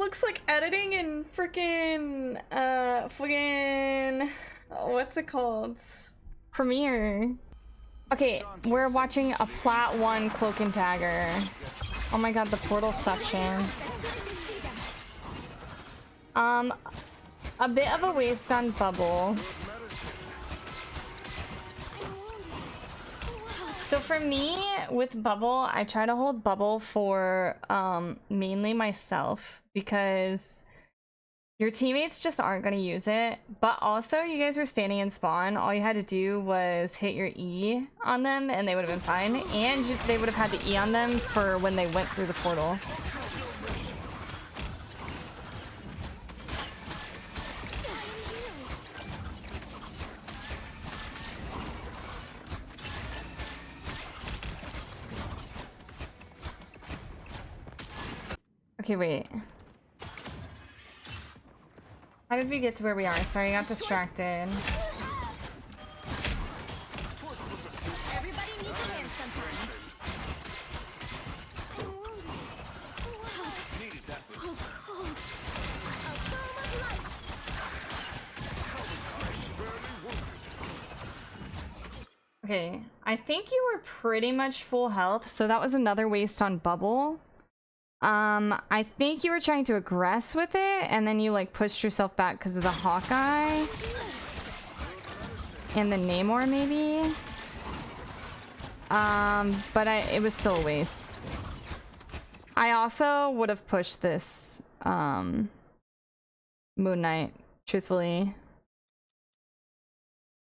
looks like editing in freaking what's it called? Premiere. Okay, we're watching a Plat 1 Cloak and Dagger. Oh my god, the portal section. A bit of a waste on bubble. So for me, with bubble, I try to hold bubble for mainly myself because your teammates just aren't going to use it. But also, you guys were standing in spawn. All you had to do was hit your E on them and they would have been fine. And they would have had the E on them for when they went through the portal. Okay, wait. How did we get to where we are? Sorry, I got distracted. Okay, I think you were pretty much full health, so that was another waste on bubble. I think you were trying to aggress with it, and then you like pushed yourself back because of the Hawkeye and the Namor, maybe. But it was still a waste. I also would have pushed this Moon Knight, truthfully.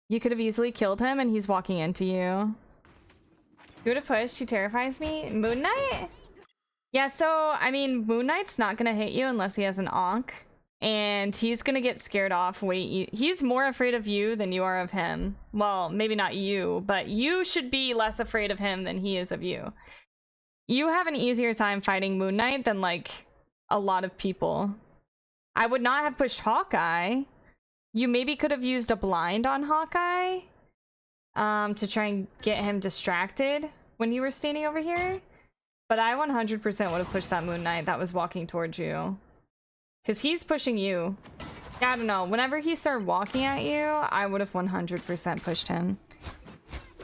You could have easily killed him, and he's walking into you. You would have pushed. He terrifies me. Moon Knight? Yeah, so, I mean, Moon Knight's not gonna hit you unless he has an Ankh. And he's gonna get scared off. He's more afraid of you than you are of him. Well, maybe not you, but you should be less afraid of him than he is of you. You have an easier time fighting Moon Knight than, like, a lot of people. I would not have pushed Hawkeye. You maybe could have used a blind on Hawkeye to try and get him distracted when you were standing over here. But I 100% would have pushed that Moon Knight that was walking towards you. Because he's pushing you. Yeah, I don't know. Whenever he started walking at you, I would have 100% pushed him.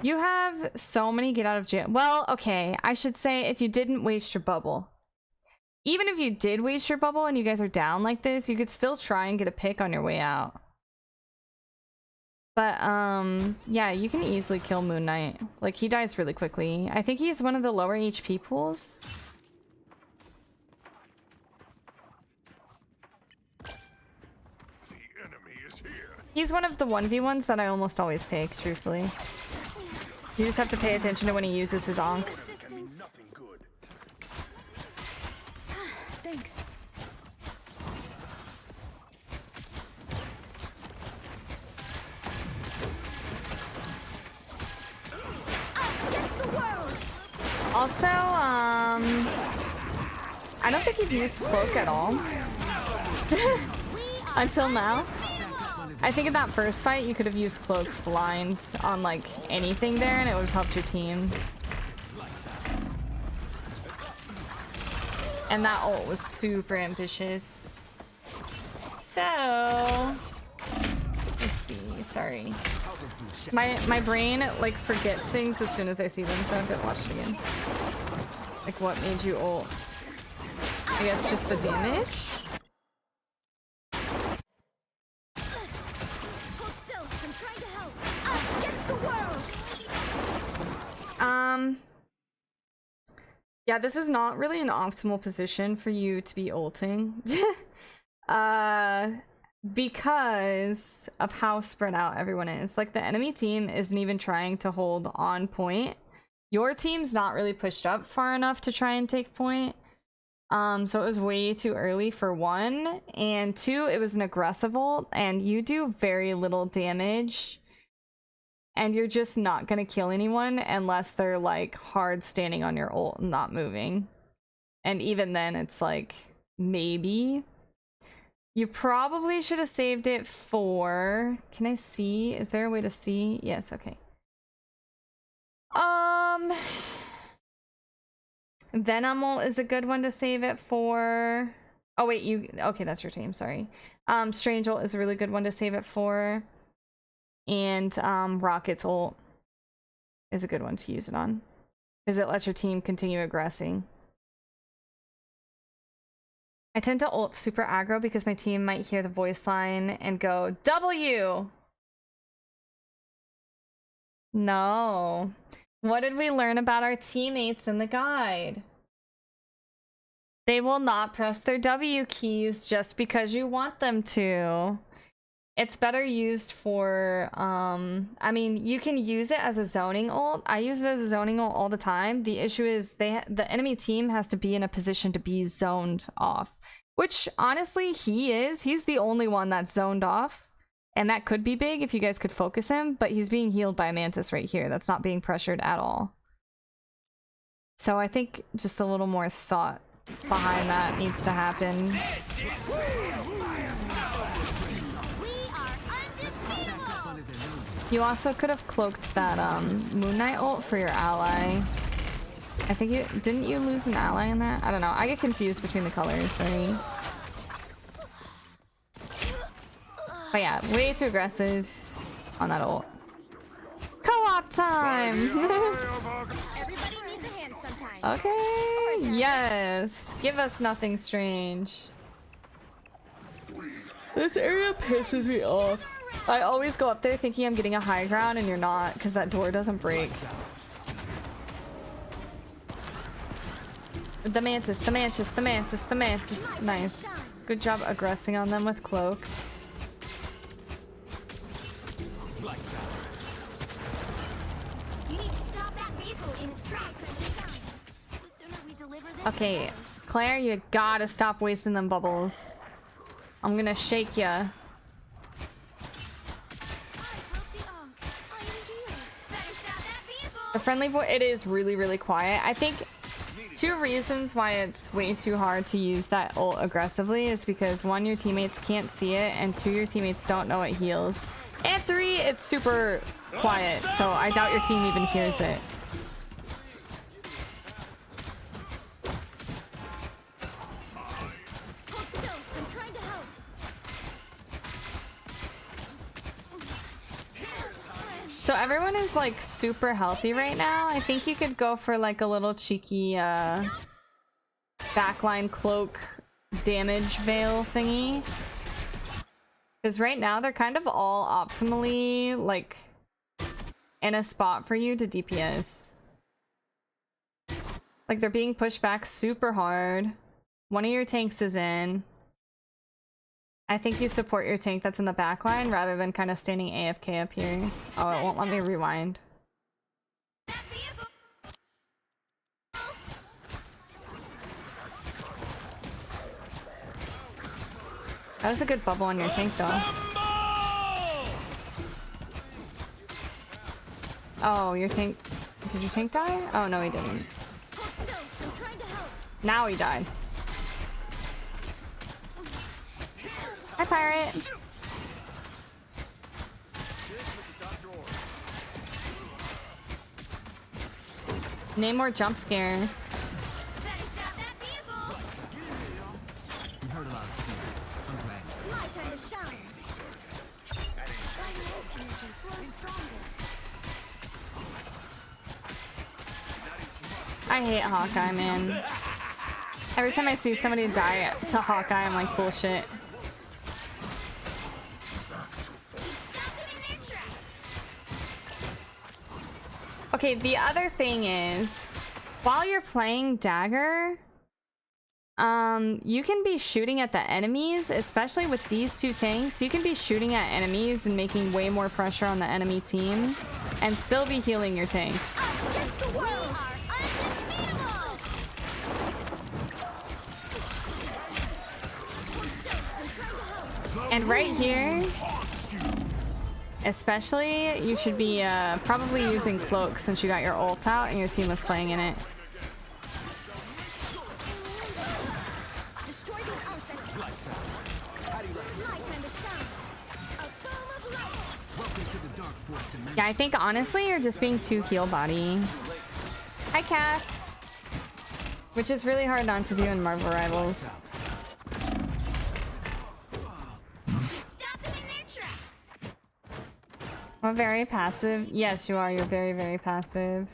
You have so many get out of jail. Well, okay. I should say if you didn't waste your bubble. Even if you did waste your bubble and you guys are down like this, you could still try and get a pick on your way out. But, yeah, you can easily kill Moon Knight. Like, he dies really quickly. I think he's one of the lower HP pools. The enemy is here. He's one of the 1v1s that I almost always take, truthfully. You just have to pay attention to when he uses his Ankh. Nothing good. Thanks. Also, I don't think you've used Cloak at all. Until now. I think in that first fight, you could have used Cloak's blind on, like, anything there, and it would have helped your team. And that ult was super ambitious. So... let's see, sorry. My brain, like, forgets things as soon as I see them, so I have to watch it again. Like, what made you ult? I guess just the damage? Yeah, this is not really an optimal position for you to be ulting. Because of how spread out everyone is. Like, the enemy team isn't even trying to hold on point. Your team's not really pushed up far enough to try and take point. So it was way too early for one. And two, it was an aggressive ult, and you do very little damage. And you're just not gonna kill anyone unless they're, like, hard standing on your ult and not moving. And even then, it's like, maybe. You probably should have saved it for... Can I see? Is there a way to see? Yes, okay. Venom ult is a good one to save it for. Oh wait, you okay, that's your team, sorry. Strange ult is a really good one to save it for. And Rocket's ult is a good one to use it on. Because it lets your team continue aggressing. I tend to ult super aggro because my team might hear the voice line and go, W! No. What did we learn about our teammates in the guide? They will not press their W keys just because you want them to. It's better used for, I mean, you can use it as a zoning ult. I use it as a zoning ult all the time. The issue is the enemy team has to be in a position to be zoned off, which honestly he is. He's the only one that's zoned off, and that could be big if you guys could focus him, but he's being healed by a Mantis right here. That's not being pressured at all. So I think just a little more thought behind that needs to happen. You also could have cloaked that Moon Knight ult for your ally. I think you didn't you lose an ally in that? I don't know. I get confused between the colors, sorry. But yeah, way too aggressive on that ult. Co-op time! Everybody needs a hand sometimes. Okay, yes. Give us nothing strange. This area pisses me off. I always go up there thinking I'm getting a high ground and you're not, because that door doesn't break. The Mantis, the Mantis, the Mantis, the Mantis. Nice. Good job aggressing on them with Cloak. Okay, Claire, you gotta stop wasting them bubbles. I'm gonna shake ya. The friendly voice, it is really, really quiet. I think 2 reasons why it's way too hard to use that ult aggressively is because 1, your teammates can't see it, and 2, your teammates don't know it heals. And 3, it's super quiet, so I doubt your team even hears it. So everyone is like super healthy right now. I think you could go for like a little cheeky backline cloak damage veil thingy. Because right now they're kind of all optimally like in a spot for you to DPS. Like they're being pushed back super hard. One of your tanks is in. I think you support your tank that's in the back line rather than kind of standing AFK up here. Oh, it won't let me rewind. That was a good bubble on your tank though. Oh, your tank... Did your tank die? Oh, no, he didn't. Now he died. Hi, pirate. Name more jump scare. I hate Hawkeye, man. Every time I see somebody die to Hawkeye, I'm like, bullshit. Okay, the other thing is, while you're playing Dagger, you can be shooting at the enemies, especially with these 2 tanks. You can be shooting at enemies and making way more pressure on the enemy team, and still be healing your tanks. And right here, especially, you should be probably using Cloak since you got your ult out and your team was playing in it. Yeah, I think honestly you're just being too heal body. Hi, Cat. Which is really hard not to do in Marvel Rivals. a very passive. Yes, you are. You're very, very passive.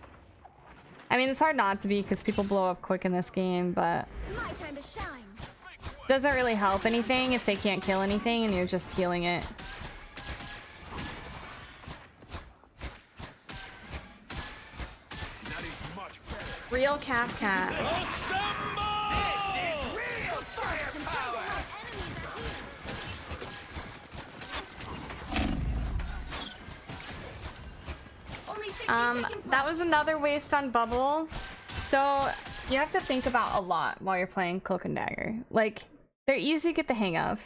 I mean, it's hard not to be because people blow up quick in this game, but My time to shine. doesn't really help anything if they can't kill anything and you're just healing it. That is much better. Real cat. Only 60 seconds That was another waste on bubble. So you have to think about a lot while you're playing Cloak and Dagger. Like, they're easy to get the hang of,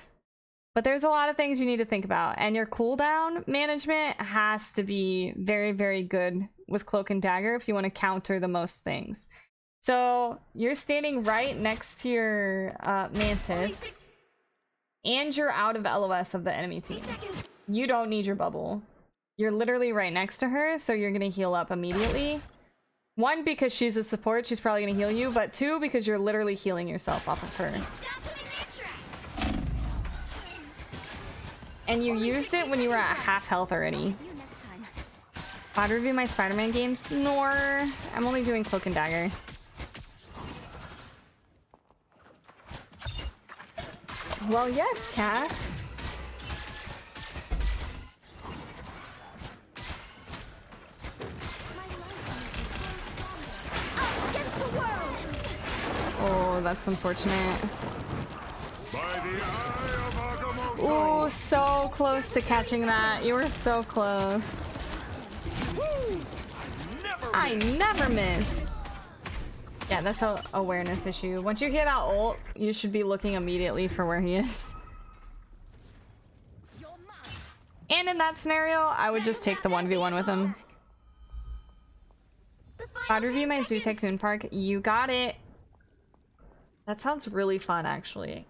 but there's a lot of things you need to think about, and your cooldown management has to be very, very good with Cloak and Dagger if you want to counter the most things. So you're standing right next to your Mantis, and you're out of LOS of the enemy team. seconds. You don't need your bubble. You're literally right next to her, so you're gonna heal up immediately. One, because she's a support, she's probably gonna heal you, but two, because you're literally healing yourself off of her. Stop them in their tracks. And you used it when you were at half health already. You next time. I'd review my Spider-Man games? Nor. I'm only doing Cloak and Dagger. Well, yes, Kat. Us against the world. Oh, that's unfortunate. By the eye of Agamotto. Oh, so close to catching that. You were so close. I never miss. Yeah, that's an awareness issue. Once you hit that ult, you should be looking immediately for where he is. You're mine. And in that scenario, I would just take the 1v1 with him. The final I'd review 10 my Zoo seconds. Tycoon Park. You got it. That sounds really fun, actually.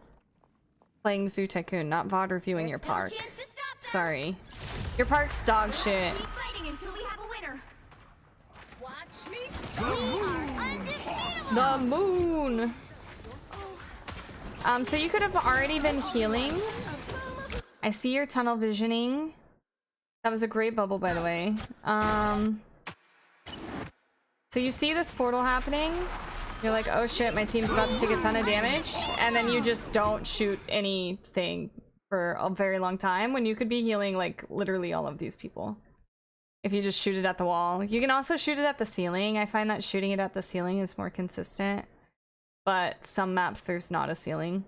Playing Zoo Tycoon, not VOD reviewing your There's no park. chance to stop them. Sorry. Your park's dog shit. Keep fighting until we have a winner. Watch me. We are undefeatable. The moon! So you could have already been healing. I see your tunnel visioning. That was a great bubble, by the way. So you see this portal happening. You're like, oh shit, my team's about to take a ton of damage. And then you just don't shoot anything for a very long time when you could be healing like literally all of these people. If you just shoot it at the wall. You can also shoot it at the ceiling. I find that shooting it at the ceiling is more consistent. But some maps there's not a ceiling.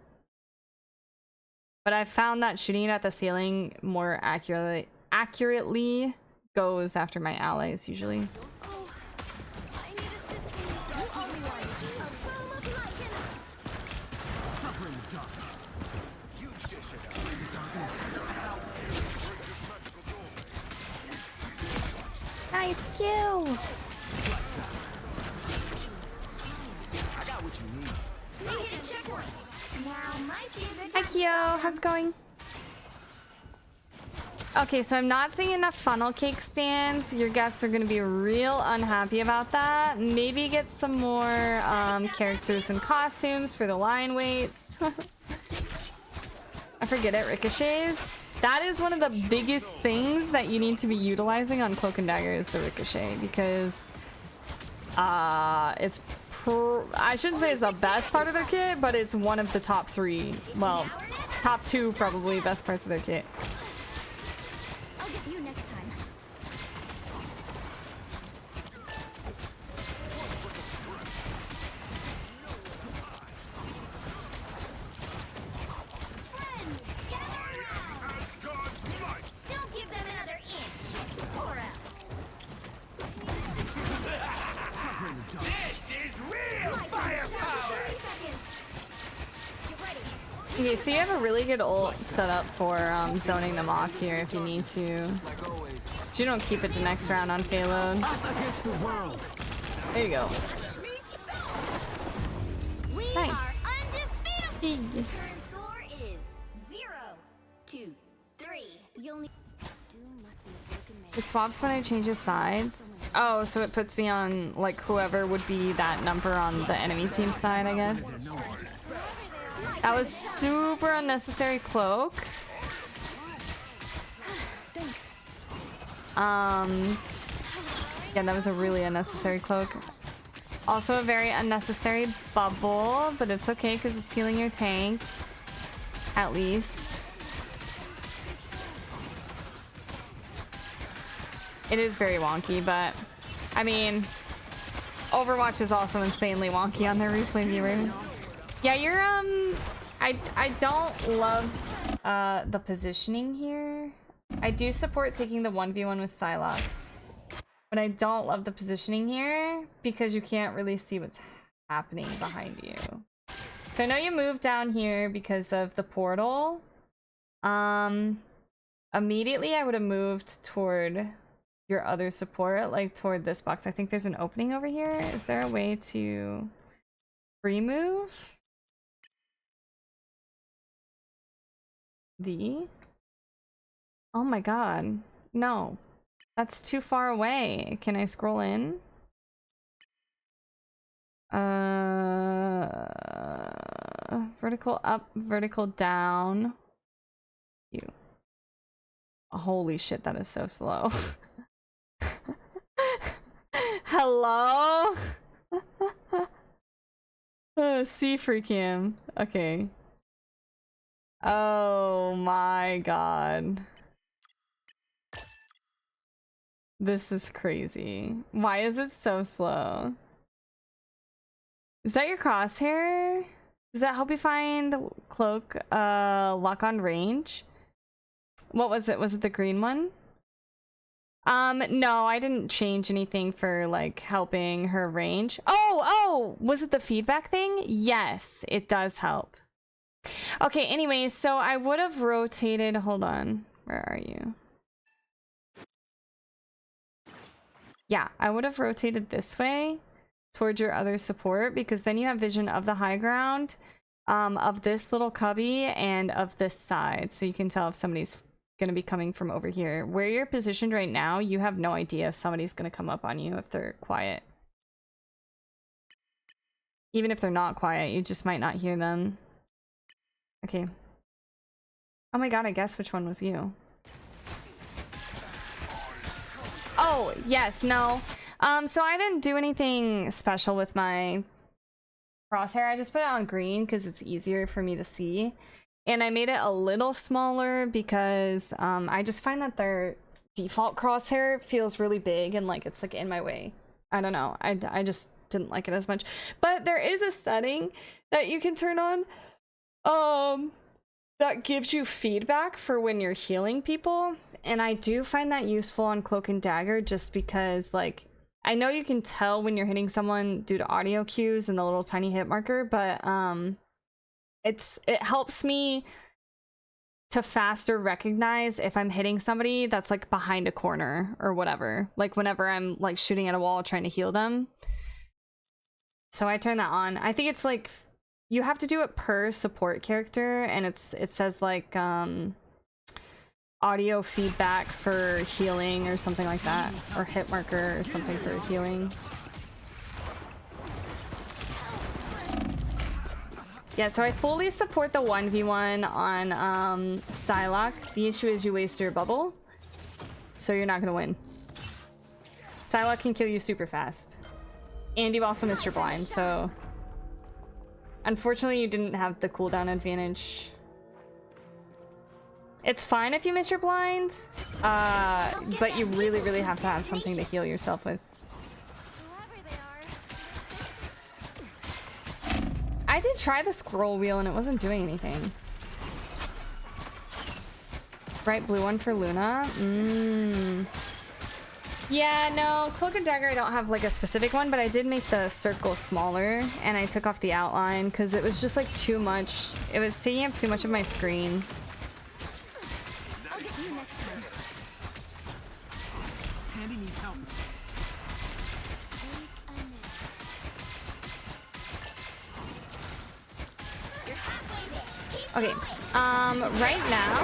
But I've found that shooting it at the ceiling more accurately goes after my allies usually. Oh, I need assistance. You owe me one. A boom of lightning. Suffering the darkness. Huge dish it Nice kill! I got what you need. They hit a checkpoint. Now might be a good Hi time to Kyo, stop how's it them. going? Okay, so I'm not seeing enough funnel cake stands. Your guests are gonna be real unhappy about that. Maybe get some more characters and costumes for the line weights. I forget it, ricochets. That is one of the biggest things that you need to be utilizing on Cloak and Dagger is the ricochet, because it's I shouldn't say it's the best part of their kit, but it's one of the top 3. Well, top 2 probably best parts of their kit. I'll get you next time. Friends, gather around. Asgard's might. Don't give them another inch, or else. This is real My time to shine. 30 seconds. Get ready. Okay, so you have a really good ult set up for zoning them off here if you need to. But you don't keep it to next round on payload. Us against the world. There you go. We Nice. are undefeatable. Big. Current score is 0-2-3. You'll need. Doom must be a broken man. It swaps when I change his sides. Oh, so it puts me on like whoever would be that number on the enemy team side, I guess. That was super unnecessary cloak. Thanks. Yeah, that was a really unnecessary cloak. Also a very unnecessary bubble, but it's okay because it's healing your tank. At least. It is very wonky, but I mean, Overwatch is also insanely wonky on their replay viewer. Yeah, you're I don't love the positioning here. I do support taking the 1v1 with Psylocke, but I don't love the positioning here because you can't really see what's happening behind you. So I know you moved down here because of the portal. Immediately I would have moved toward your other support, like toward this box. I think there's an opening over here. Is there a way to free move? Oh my god. No. That's too far away. Can I scroll in? Vertical up, vertical down. You. Holy shit, that is so slow. Hello? See free cam. Okay. Oh my god. This is crazy. Why is it so slow? Is that your crosshair? Does that help you find Cloak lock on range? What was it? Was it the green one? No, I didn't change anything for like helping her range. Oh, was it the feedback thing? Yes, it does help. Okay, anyways, so I would have rotated, hold on. Where are you? Yeah, I would have rotated this way towards your other support because then you have vision of the high ground, of this little cubby and of this side. So you can tell if somebody's going to be coming from over here. Where you're positioned right now, you have no idea if somebody's going to come up on you if they're quiet. Even if they're not quiet, you just might not hear them. Okay. Oh my god, I guess which one was you? Oh, yes, no. So I didn't do anything special with my crosshair. I just put it on green because it's easier for me to see. And I made it a little smaller because I just find that their default crosshair feels really big and like it's like in my way. I don't know. I just didn't like it as much. But there is a setting that you can turn on that gives you feedback for when you're healing people. And I do find that useful on Cloak and Dagger just because like I know you can tell when you're hitting someone due to audio cues and the little tiny hit marker, but it helps me to faster recognize if I'm hitting somebody that's like behind a corner or whatever, like whenever I'm like shooting at a wall trying to heal them. So I turn that on. I think it's like you have to do it per support character, and it says like audio feedback for healing or something like that, or hit marker or something for healing. Yeah, so I fully support the 1v1 on Psylocke. The issue is you waste your bubble, so you're not gonna win. Psylocke can kill you super fast. And you also missed your blind, so unfortunately you didn't have the cooldown advantage. It's fine if you miss your blind, but you really, really have to have something to heal yourself with. I did try the scroll wheel and it wasn't doing anything. Bright blue one for Luna. Yeah, no, Cloak and Dagger I don't have like a specific one, but I did make the circle smaller and I took off the outline because it was just like too much. It was taking up too much of my screen. I'll get you next time. Tandy needs help. Okay, right now...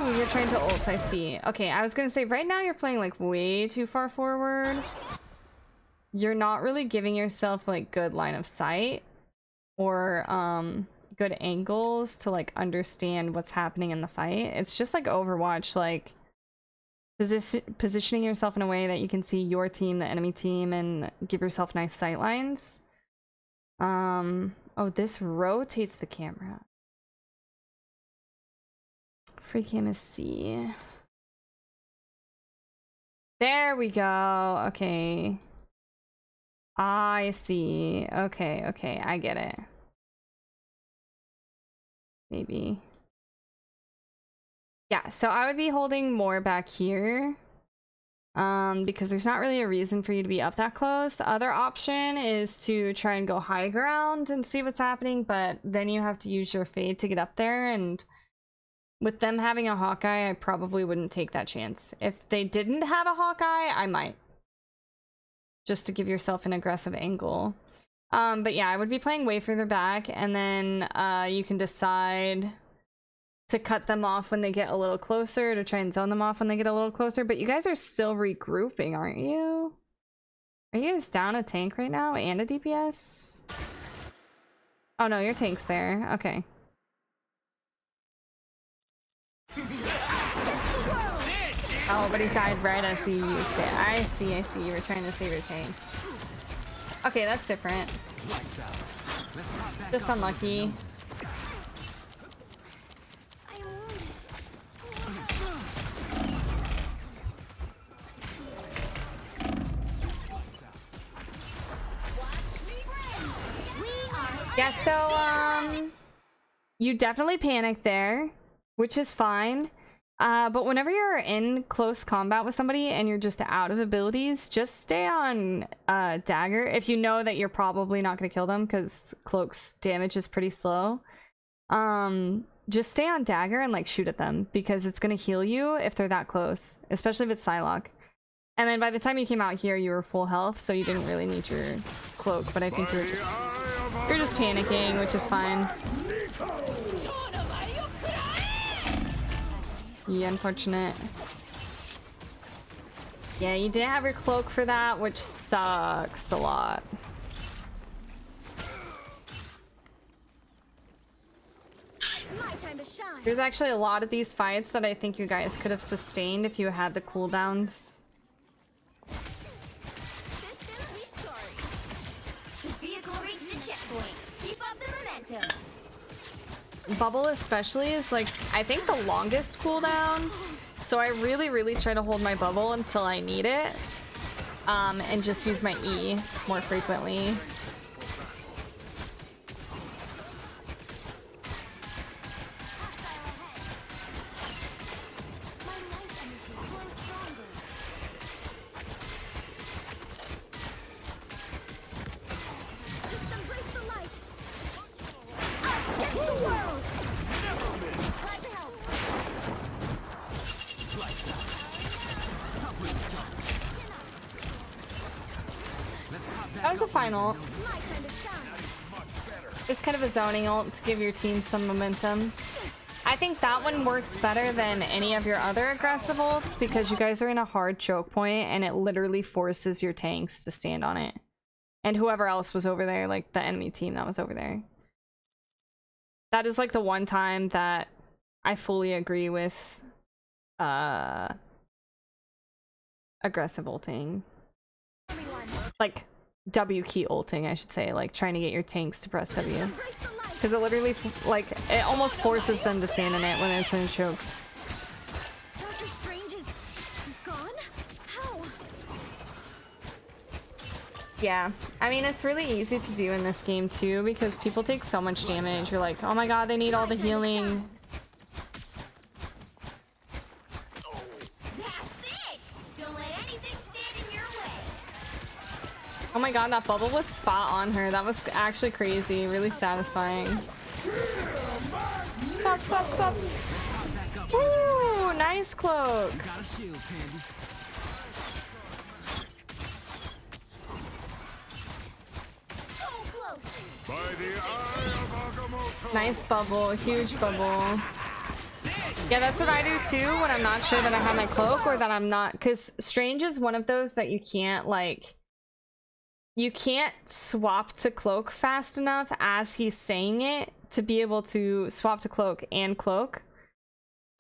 Oh, you're trying to ult, I see. Okay, I was gonna say, right now you're playing like way too far forward. You're not really giving yourself like good line of sight or good angles to like understand what's happening in the fight. It's just like Overwatch, like Positioning yourself in a way that you can see your team, the enemy team, and give yourself nice sight lines. Oh, this rotates the camera. Free cam is C. There we go. Okay. I see. Okay, okay, I get it. Maybe. Yeah, so I would be holding more back here. Because there's not really a reason for you to be up that close. The other option is to try and go high ground and see what's happening, but then you have to use your fade to get up there, and with them having a Hawkeye, I probably wouldn't take that chance. If they didn't have a Hawkeye, I might. Just to give yourself an aggressive angle. But yeah, I would be playing way further back, and then you can decide to cut them off when they get a little closer, to try and zone them off when they get a little closer. But you guys are still regrouping, aren't you? Are you guys down a tank right now and a DPS? Oh no, your tank's there. Okay. Oh, but he died right as you used it. I see, I see. You were trying to save your tank. Okay, that's different. Just unlucky. Yeah, so, you definitely panicked there, which is fine. But whenever you're in close combat with somebody and you're just out of abilities, just stay on Dagger if you know that you're probably not going to kill them, because Cloak's damage is pretty slow. Just stay on Dagger and like shoot at them, because it's going to heal you if they're that close, especially if it's Psylocke. And then by the time you came out here, you were full health, so you didn't really need your Cloak, but I think you're just panicking, which is fine. Yeah, unfortunate. Yeah, you didn't have your Cloak for that, which sucks a lot. My time to shine. There's actually a lot of these fights that I think you guys could have sustained if you had the cooldowns. System restored. The vehicle reached a checkpoint. Keep up the momentum. Bubble especially is like, I think, the longest cooldown. So I really try to hold my bubble until I need it. And just use my E more frequently. That was a final. It's kind of a zoning ult to give your team some momentum. I think that one worked better than any of your other aggressive ults, because you guys are in a hard choke point and it literally forces your tanks to stand on it. And whoever else was over there, like the enemy team that was over there. That is like the one time that I fully agree with aggressive ulting. Like W key ulting, I should say, like trying to get your tanks to press W, because it literally like it almost forces them to stand in it when it's in a choke. Dr. Strange is gone? How? Yeah, I mean, it's really easy to do in this game too, because people take so much damage. You're like, oh my god, they need all the healing. Oh my god, that bubble was spot on her. That was actually crazy, really satisfying. Swap, swap, swap. Ooh, nice Cloak. Nice bubble, huge bubble. Yeah, that's what I do too when I'm not sure that I have my Cloak, or that I'm not, because Strange is one of those that you can't like, you can't swap to Cloak fast enough as he's saying it to be able to swap to Cloak and Cloak.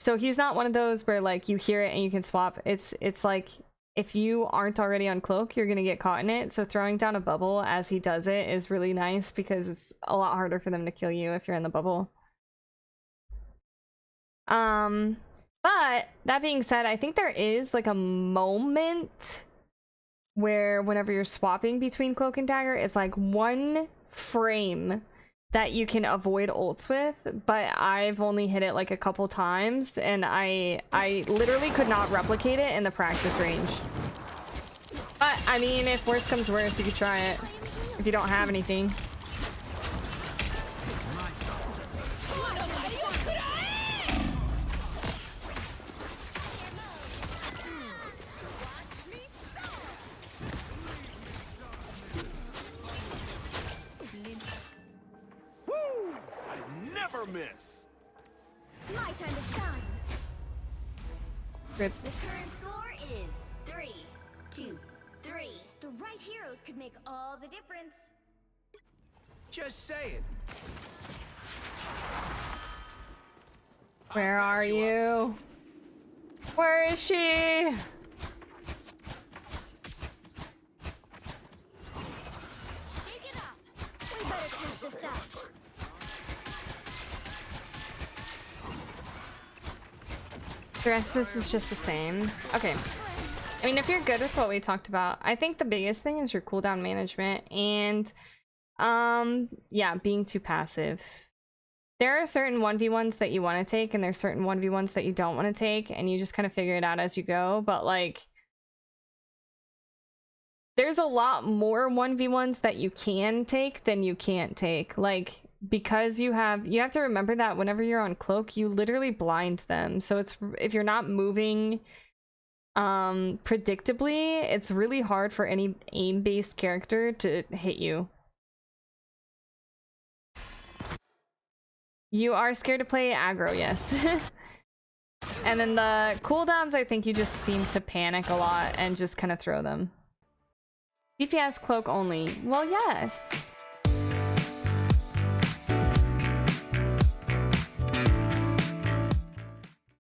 So he's not one of those where like you hear it and you can swap. It's like if you aren't already on Cloak, you're gonna get caught in it. So throwing down a bubble as he does it is really nice because it's a lot harder for them to kill you if you're in the bubble. But that being said, I think there is like a moment where whenever you're swapping between Cloak and Dagger, it's like 1 frame that you can avoid ults with, but I've only hit it like a couple times and I literally could not replicate it in the practice range. But I mean, if worse comes worse, you could try it if you don't have anything. Miss. My time to shine. Rip. The current score is 3-2-3. The right heroes could make all the difference. Just saying. Where are you? Where is she? Shake it up. We better test this out. The rest of this is just the same. Okay. I mean, if you're good with what we talked about, I think the biggest thing is your cooldown management and, yeah, being too passive. There are certain 1v1s that you want to take and there's certain 1v1s that you don't want to take and you just kind of figure it out as you go. But like, there's a lot more 1v1s that you can take than you can't take. Like, because you have to remember that whenever you're on Cloak, you literally blind them. So it's, if you're not moving predictably, it's really hard for any aim-based character to hit you. You are scared to play aggro, yes. And then the cooldowns, I think you just seem to panic a lot and just kind of throw them. DPS Cloak only. Well, yes.